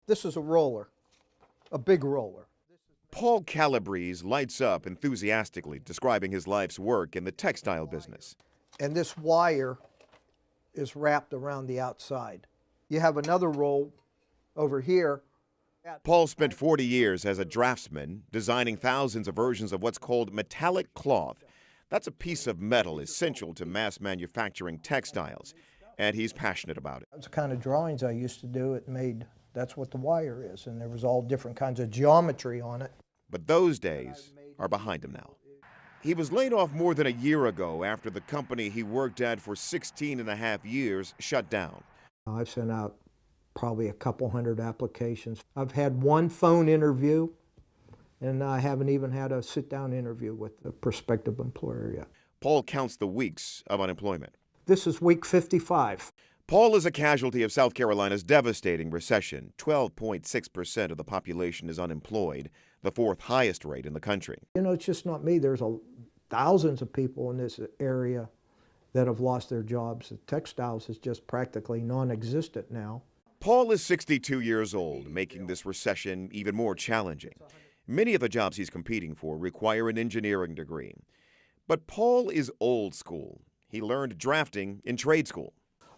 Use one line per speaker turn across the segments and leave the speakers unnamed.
This is a roller, a big roller.
Paul Calabrese lights up enthusiastically, describing his life's work in the textile business.
And this wire is wrapped around the outside. You have another roll over here.
Paul spent 40 years as a draftsman, designing thousands of versions of what's called metallic cloth. That's a piece of metal essential to mass manufacturing textiles, and he's passionate about it.
That's the kind of drawings I used to do. That's what the wire is, and there was all different kinds of geometry on it.
But those days are behind him now. He was laid off more than a year ago after the company he worked at for 16 and a half years shut down.
I've sent out probably a couple hundred applications. I've had one phone interview, and I haven't even had a sit-down interview with a prospective employer yet.
Paul counts the weeks of unemployment.
This is week 55.
Paul is a casualty of South Carolina's devastating recession. 12.6% of the population is unemployed, the fourth highest rate in the country.
You know, it's just not me. There's thousands of people in this area that have lost their jobs. The textiles is just practically non-existent now.
Paul is 62 years old, making this recession even more challenging. Many of the jobs he's competing for require an engineering degree. But Paul is old school. He learned drafting in trade school.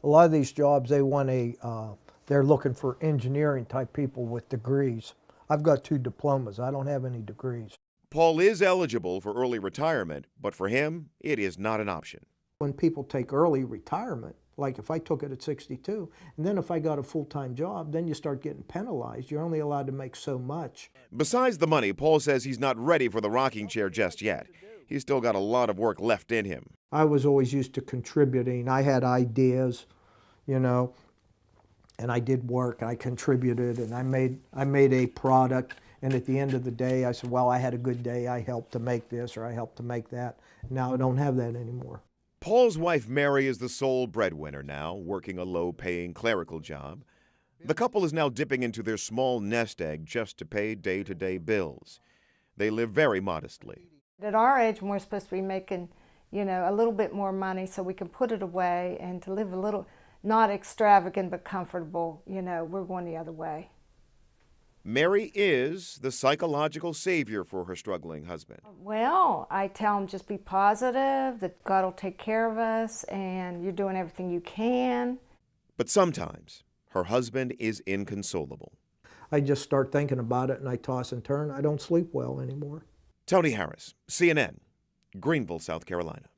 A lot of these jobs, they're looking for engineering type people with degrees. I've got 2 diplomas. I don't have any degrees.
Paul is eligible for early retirement, but for him, it is not an option.
When people take early retirement, like if I took it at 62, and then if I got a full-time job, then you start getting penalized. You're only allowed to make so much.
Besides the money, Paul says he's not ready for the rocking chair just yet. He's still got a lot of work left in him.
I was always used to contributing. I had ideas, you know, and I did work. I contributed, and I made a product. And at the end of the day, I said, well, I had a good day. I helped to make this, or I helped to make that. Now I don't have that anymore.
Paul's wife, Mary, is the sole breadwinner now, working a low-paying clerical job. The couple is now dipping into their small nest egg just to pay day-to-day bills. They live very modestly.
At our age, we're supposed to be making, you know, a little bit more money so we can put it away and to live a little, not extravagant but comfortable. You know, we're going the other way.
Mary is the psychological savior for her struggling husband.
Well, I tell him just be positive, that God will take care of us, and you're doing everything you can.
But sometimes her husband is inconsolable.
I just start thinking about it, and I toss and turn. I don't sleep well anymore.
Tony Harris, CNN, Greenville, South Carolina.